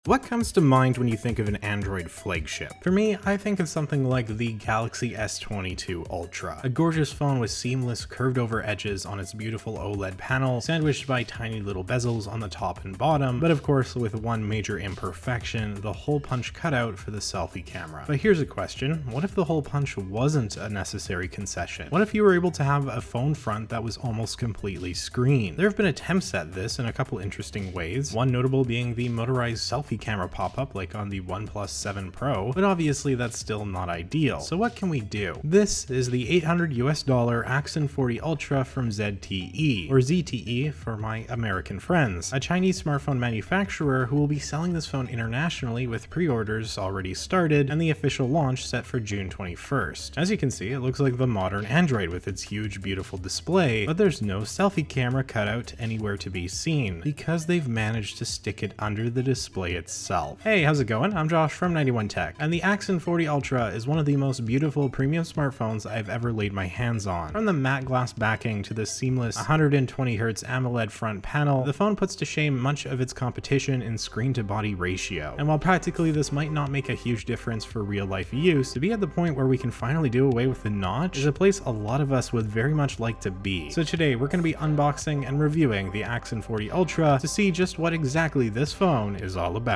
What comes to mind when you think of an Android flagship? For me, I think of something like the Galaxy S22 Ultra, a gorgeous phone with seamless curved over edges on its beautiful OLED panel, sandwiched by tiny little bezels on the top and bottom, but of course with one major imperfection, the hole punch cutout for the selfie camera. But here's a question, what if the hole punch wasn't a necessary concession? What if you were able to have a phone front that was almost completely screen? There have been attempts at this in a couple interesting ways, one notable being the motorized selfie camera pop-up like on the OnePlus 7 Pro, but obviously that's still not ideal. So what can we do? This is the $800 Axon 40 Ultra from ZTE, or ZTE for my American friends, a Chinese smartphone manufacturer who will be selling this phone internationally with pre-orders already started and the official launch set for June 21st. As you can see, it looks like the modern Android with its huge beautiful display, but there's no selfie camera cutout anywhere to be seen because they've managed to stick it under the display itself. Hey, how's it going? I'm Josh from 91 Tech, and the Axon 40 Ultra is one of the most beautiful premium smartphones I've ever laid my hands on. From the matte glass backing to the seamless 120Hz AMOLED front panel, the phone puts to shame much of its competition in screen-to-body ratio. And while practically this might not make a huge difference for real-life use, to be at the point where we can finally do away with the notch is a place a lot of us would very much like to be. So today we're going to be unboxing and reviewing the Axon 40 Ultra to see just what exactly this phone is all about.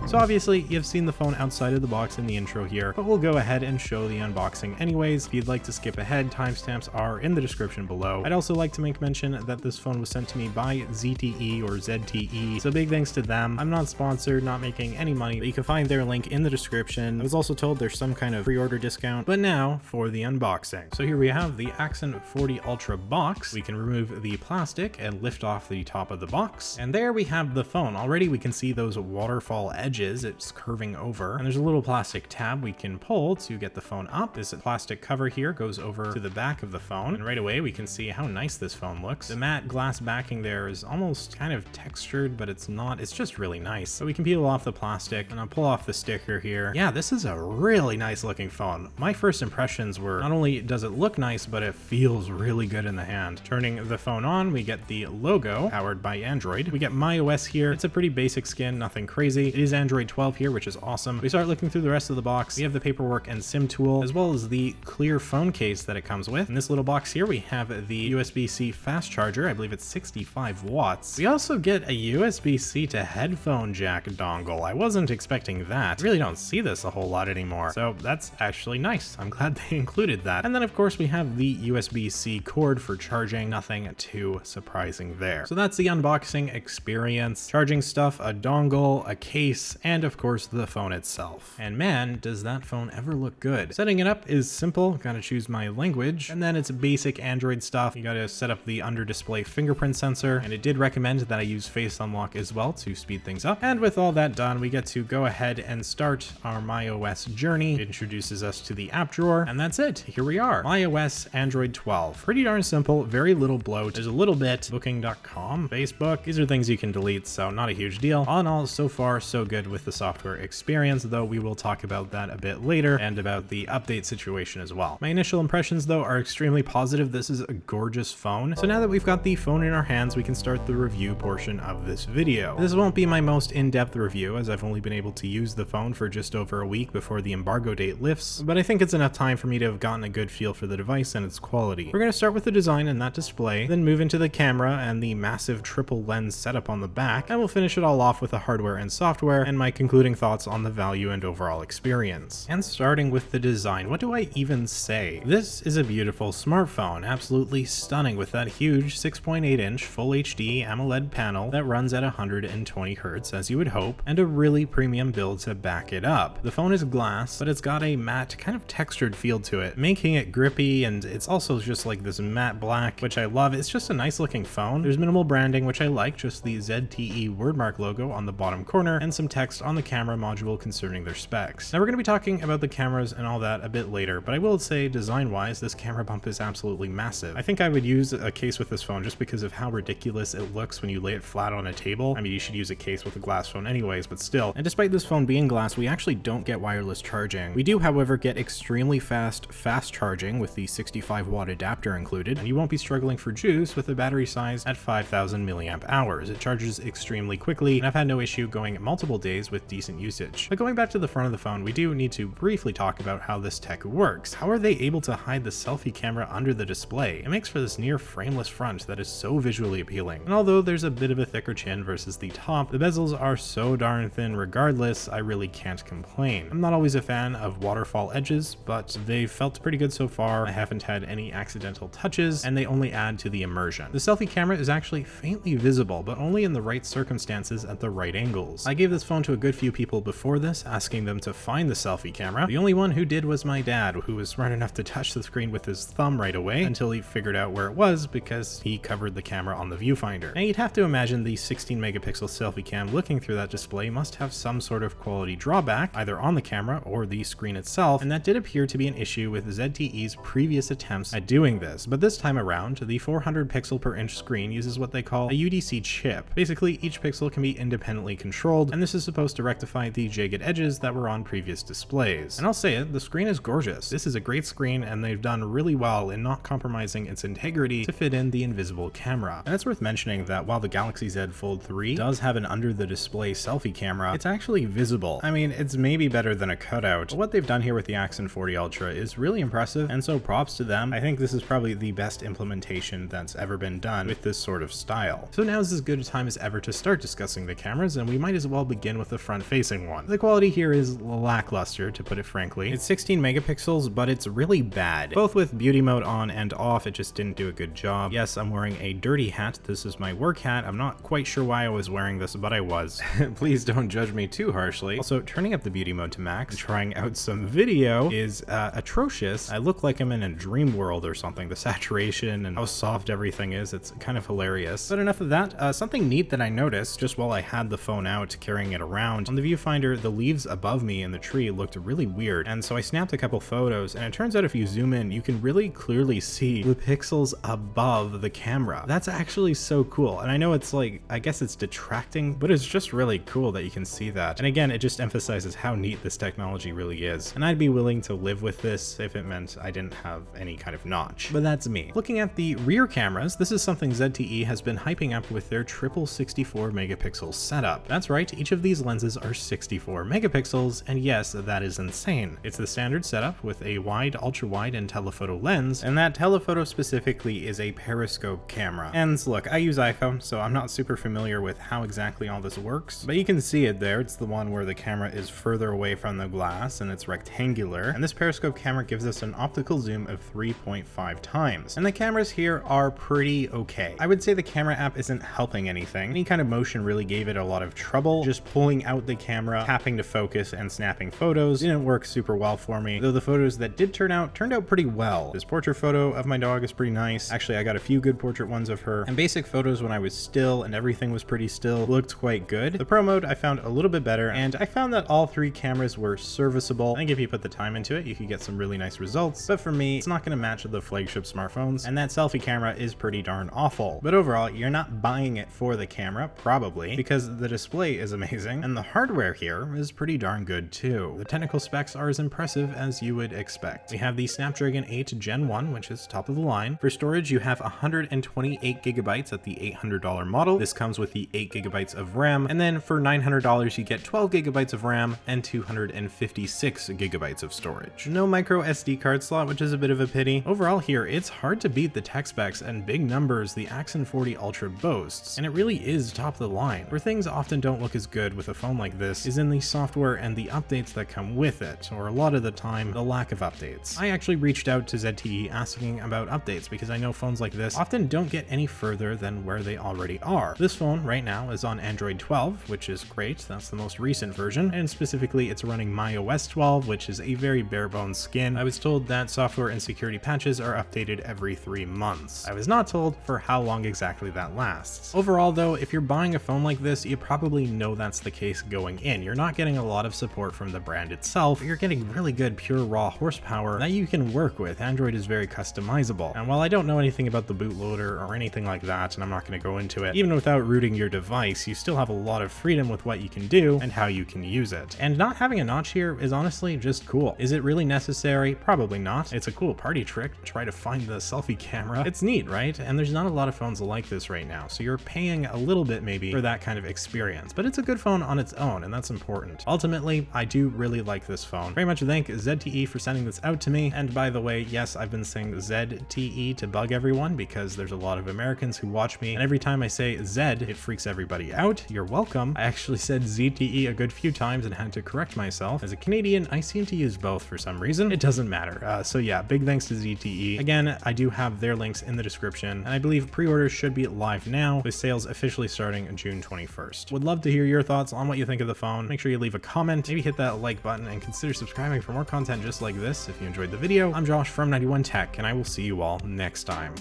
So obviously, you've seen the phone outside of the box in the intro here, but we'll go ahead and show the unboxing anyways. If you'd like to skip ahead, timestamps are in the description below. I'd also like to make mention that this phone was sent to me by ZTE or ZTE, so big thanks to them. I'm not sponsored, not making any money, but you can find their link in the description. I was also told there's some kind of pre-order discount, but now for the unboxing. So here we have the Axon 40 Ultra box. We can remove the plastic and lift off the top of the box, and there we have the phone. Already we can see those waterfall edges. It's curving over, and there's a little plastic tab we can pull to get the phone up. This plastic cover here goes over to the back of the phone, and right away we can see how nice this phone looks. The matte glass backing there is almost kind of textured, but it's not. It's just really nice. So we can peel off the plastic, and I'll pull off the sticker here. Yeah, this is a really nice looking phone. My first impressions were not only does it look nice, but it feels really good in the hand. Turning the phone on, we get the logo powered by Android. We get MyOS here. It's a pretty basic skin, nothing crazy. It is Android 12 here, which is awesome. We start looking through the rest of the box. We have the paperwork and SIM tool, as well as the clear phone case that it comes with. In this little box here, we have the USB-C fast charger. I believe it's 65 watts. We also get a USB-C to headphone jack dongle. I wasn't expecting that. I really don't see this a whole lot anymore, so that's actually nice. I'm glad they included that. And then of course we have the USB-C cord for charging. Nothing too surprising there. So that's the unboxing experience. Charging stuff, a dongle, a case, and of course the phone itself. And man, does that phone ever look good. Setting it up is simple. Gotta choose my language, and then it's basic Android stuff. You gotta set up the under display fingerprint sensor, and it did recommend that I use face unlock as well to speed things up. And with all that done, we get to go ahead and start our MyOS journey. It introduces us to the app drawer, and that's it. Here we are. MyOS Android 12. Pretty darn simple, very little bloat. There's a little bit. Booking.com, Facebook. These are things you can delete, so not a huge deal. All in all, so far so good with the software experience, though we will talk about that a bit later and about the update situation as well. My initial impressions though are extremely positive. This is a gorgeous phone. So now that we've got the phone in our hands, we can start the review portion of this video. This won't be my most in-depth review, as I've only been able to use the phone for just over a week before the embargo date lifts, but I think it's enough time for me to have gotten a good feel for the device and its quality. We're going to start with the design and that display, then move into the camera and the massive triple lens setup on the back, and we'll finish it all off with the hardware and software and my concluding thoughts on the value and overall experience. And starting with the design, what do I even say? This is a beautiful smartphone, absolutely stunning, with that huge 6.8-inch Full HD AMOLED panel that runs at 120 Hz as you would hope, and a really premium build to back it up. The phone is glass, but it's got a matte, kind of textured feel to it, making it grippy, and it's also just like this matte black, which I love. It's just a nice looking phone. There's minimal branding, which I like, just the ZTE wordmark logo on the bottom corner, and some text text on the camera module concerning their specs. Now we're going to be talking about the cameras and all that a bit later, but I will say design-wise, this camera bump is absolutely massive. I think I would use a case with this phone just because of how ridiculous it looks when you lay it flat on a table. I mean, you should use a case with a glass phone anyways, but still. And despite this phone being glass, we actually don't get wireless charging. We do, however, get extremely fast charging with the 65-watt adapter included, and you won't be struggling for juice with a battery size at 5,000 milliamp hours. It charges extremely quickly, and I've had no issue going multiple days with decent usage. But going back to the front of the phone, we do need to briefly talk about how this tech works. How are they able to hide the selfie camera under the display? It makes for this near frameless front that is so visually appealing. And although there's a bit of a thicker chin versus the top, the bezels are so darn thin regardless, I really can't complain. I'm not always a fan of waterfall edges, but they've felt pretty good so far. I haven't had any accidental touches, and they only add to the immersion. The selfie camera is actually faintly visible, but only in the right circumstances at the right angles. I gave this phone to a good few people before this, asking them to find the selfie camera. The only one who did was my dad, who was smart enough to touch the screen with his thumb right away until he figured out where it was because he covered the camera on the viewfinder. Now you'd have to imagine the 16 megapixel selfie cam looking through that display must have some sort of quality drawback, either on the camera or the screen itself, and that did appear to be an issue with ZTE's previous attempts at doing this. But this time around, the 400 pixel per inch screen uses what they call a UDC chip. Basically, each pixel can be independently controlled, and this is supposed to rectify the jagged edges that were on previous displays. And I'll say it, the screen is gorgeous. This is a great screen, and they've done really well in not compromising its integrity to fit in the invisible camera. And it's worth mentioning that while the Galaxy Z Fold 3 does have an under the display selfie camera, it's actually visible. I mean, it's maybe better than a cutout, but what they've done here with the Axon 40 Ultra is really impressive, and so props to them. I think this is probably the best implementation that's ever been done with this sort of style. So now is as good a time as ever to start discussing the cameras, and we might as well begin with the front-facing one. The quality here is lackluster, to put it frankly. It's 16 megapixels, but it's really bad. Both with beauty mode on and off, it just didn't do a good job. Yes, I'm wearing a dirty hat. This is my work hat. I'm not quite sure why I was wearing this, but I was. Please don't judge me too harshly. Also, turning up the beauty mode to max, trying out some video is atrocious. I look like I'm in a dream world or something. The saturation and how soft everything is, it's kind of hilarious. But enough of that. Something neat that I noticed just while I had the phone out carrying it around, on the viewfinder, the leaves above me in the tree looked really weird, and so I snapped a couple photos, and it turns out if you zoom in, you can really clearly see the pixels above the camera. That's actually so cool, and I know it's like, I guess it's detracting, but it's just really cool that you can see that. And again, it just emphasizes how neat this technology really is, and I'd be willing to live with this if it meant I didn't have any kind of notch. But that's me. Looking at the rear cameras, this is something ZTE has been hyping up with their triple 64 megapixel setup. That's right, each of these lenses are 64 megapixels, and yes, that is insane. It's the standard setup with a wide, ultra-wide, and telephoto lens, and that telephoto specifically is a periscope camera. And look, I use iPhone, so I'm not super familiar with how exactly all this works, but you can see it there. It's the one where the camera is further away from the glass, and it's rectangular, and this periscope camera gives us an optical zoom of 3.5 times. And the cameras here are pretty okay. I would say the camera app isn't helping anything. Any kind of motion really gave it a lot of trouble. Just pulling out the camera, tapping to focus, and snapping photos didn't work super well for me, though the photos that did turned out pretty well. This portrait photo of my dog is pretty nice. Actually, I got a few good portrait ones of her, and basic photos when I was still and everything was pretty still looked quite good. The pro mode I found a little bit better, and I found that all three cameras were serviceable. I think if you put the time into it, you could get some really nice results, but for me, it's not going to match the flagship smartphones, and that selfie camera is pretty darn awful. But overall, you're not buying it for the camera, probably, because the display is amazing, and the hardware here is pretty darn good too. The technical specs are as impressive as you would expect. We have the Snapdragon 8 Gen 1, which is top of the line. For storage, you have 128 gigabytes at the $800 model. This comes with the 8 gigabytes of RAM, and then for $900, you get 12 gigabytes of RAM and 256 gigabytes of storage. No micro SD card slot, which is a bit of a pity. Overall here, it's hard to beat the tech specs and big numbers the Axon 40 Ultra boasts, and it really is top of the line. Where things often don't look as good with a phone like this is in the software and the updates that come with it, or a lot of the time, the lack of updates. I actually reached out to ZTE asking about updates because I know phones like this often don't get any further than where they already are. This phone right now is on Android 12, which is great. That's the most recent version, and specifically it's running iOS 12, which is a very bare bones skin. I was told that software and security patches are updated every 3 months. I was not told for how long exactly that lasts. Overall though, if you're buying a phone like this, you probably know that's the the case going in. You're not getting a lot of support from the brand itself, but you're getting really good pure raw horsepower that you can work with. Android is very customizable. And while I don't know anything about the bootloader or anything like that, and I'm not going to go into it, even without rooting your device, you still have a lot of freedom with what you can do and how you can use it. And not having a notch here is honestly just cool. Is it really necessary? Probably not. It's a cool party trick. Try to find the selfie camera. It's neat, right? And there's not a lot of phones like this right now, so you're paying a little bit maybe for that kind of experience, but it's a good phone on its own, and that's important. Ultimately, I do really like this phone. Very much thank ZTE for sending this out to me. And by the way, yes, I've been saying ZTE to bug everyone because there's a lot of Americans who watch me, and every time I say Z, it freaks everybody out. You're welcome. I actually said ZTE a good few times and had to correct myself. As a Canadian, I seem to use both for some reason. It doesn't matter. So yeah, big thanks to ZTE. Again, I do have their links in the description, and I believe pre-orders should be live now, with sales officially starting June 21st. Would love to hear your thoughts on what you think of the phone. Make sure you leave a comment, maybe hit that like button, and consider subscribing for more content just like this if you enjoyed the video. I'm Josh from 91 Tech, and I will see you all next time.